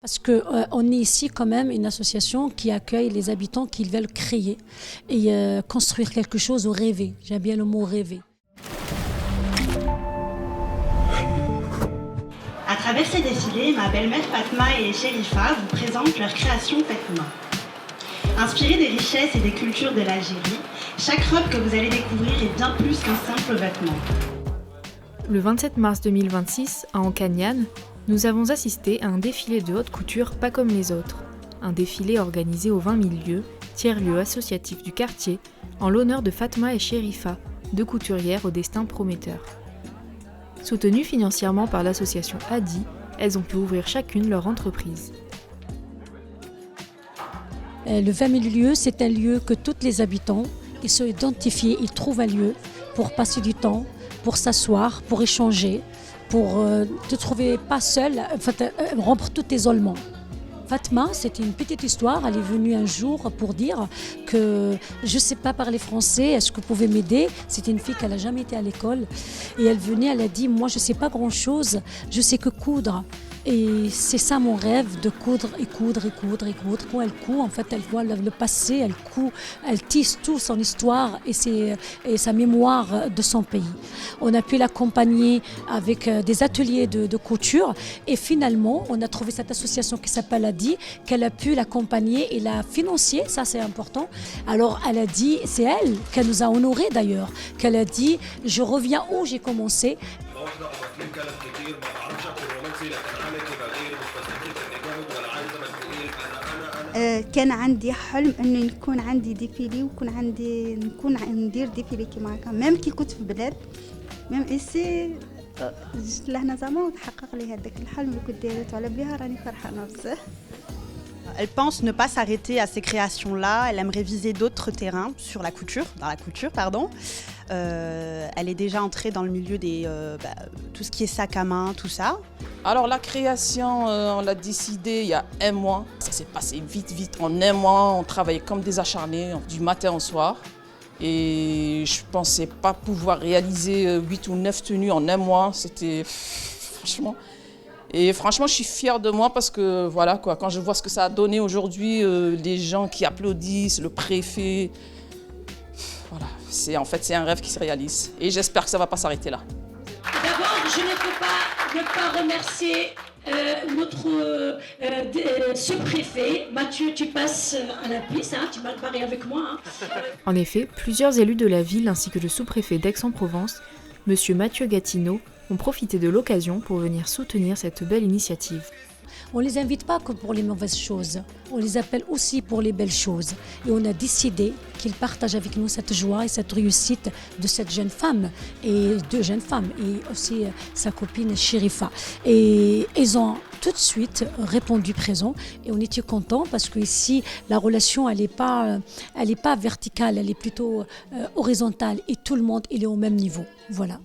Parce qu'on est ici quand même une association qui accueille les habitants qui veulent créer et construire quelque chose ou rêver. J'aime bien le mot rêver. À travers ces défilés, ma belle-mère Fatma et Chérifa vous présentent leur création faite main. Inspirée des richesses et des cultures de l'Algérie, chaque robe que vous allez découvrir est bien plus qu'un simple vêtement. Le 27 mars 2026, à Ankagnan, nous avons assisté à un défilé de haute couture pas comme les autres. Un défilé organisé au 20 000 lieues, tiers-lieu associatif du quartier, en l'honneur de Fatma et Chérifa, deux couturières au destin prometteur. Soutenues financièrement par l'association Adi, elles ont pu ouvrir chacune leur entreprise. Le 20 000 lieues, c'est un lieu que tous les habitants ils sont identifiés, ils trouvent un lieu pour passer du temps, pour s'asseoir, pour échanger, pour ne te trouver pas seul, rompre tout isolement. Fatma, c'était une petite histoire, elle est venue un jour pour dire que je ne sais pas parler français, est-ce que vous pouvez m'aider? C'était une fille qui n'a jamais été à l'école et elle venait, elle a dit, moi je ne sais pas grand-chose, je sais que coudre. Et c'est ça mon rêve, de coudre et coudre et coudre et coudre. Quand elle coud, en fait, elle voit le passé, elle coud, elle tisse tout son histoire et sa mémoire de son pays. On a pu l'accompagner avec des ateliers de couture et finalement, on a trouvé cette association qui s'appelle Adi, qu'elle a pu l'accompagner et la financer, ça c'est important. Alors elle a dit, c'est elle qui nous a honorés d'ailleurs, qu'elle a dit, je reviens où j'ai commencé. كان عندي حلم انه يكون عندي ديفيلي نكون ندير ديفيلي كيما هكا ميم كي كنت في بلاد ميم ايسي جيت لهنا زعما وتحقق لي هذاك الحلم اللي كنت دايرته على بها راني فرحانه بزاف. Elle pense ne pas s'arrêter à ces créations-là. Elle aimerait viser d'autres terrains dans la couture. Elle est déjà entrée dans le milieu des tout ce qui est sac à main, tout ça. Alors la création, on l'a décidé il y a un mois. Ça s'est passé vite. En un mois, on travaillait comme des acharnés, du matin au soir. Et je ne pensais pas pouvoir réaliser 8 ou 9 tenues en un mois. C'était franchement... Et franchement, je suis fière de moi parce que voilà quoi, quand je vois ce que ça a donné aujourd'hui, les gens qui applaudissent, le préfet, voilà, c'est un rêve qui se réalise. Et j'espère que ça ne va pas s'arrêter là. D'abord, je ne peux pas ne pas remercier notre sous-préfet. Mathieu, tu passes à la piste, hein, tu vas parler avec moi. Hein. En effet, plusieurs élus de la ville ainsi que le sous-préfet d'Aix-en-Provence, M. Mathieu Gatineau, ont profité de l'occasion pour venir soutenir cette belle initiative. On ne les invite pas que pour les mauvaises choses, on les appelle aussi pour les belles choses. Et on a décidé qu'ils partagent avec nous cette joie et cette réussite de cette jeune femme, et deux jeunes femmes, et aussi sa copine Chérifa. Et ils ont tout de suite répondu présent et on était contents parce qu'ici la relation elle n'est pas verticale, elle est plutôt horizontale et tout le monde il est au même niveau. Voilà.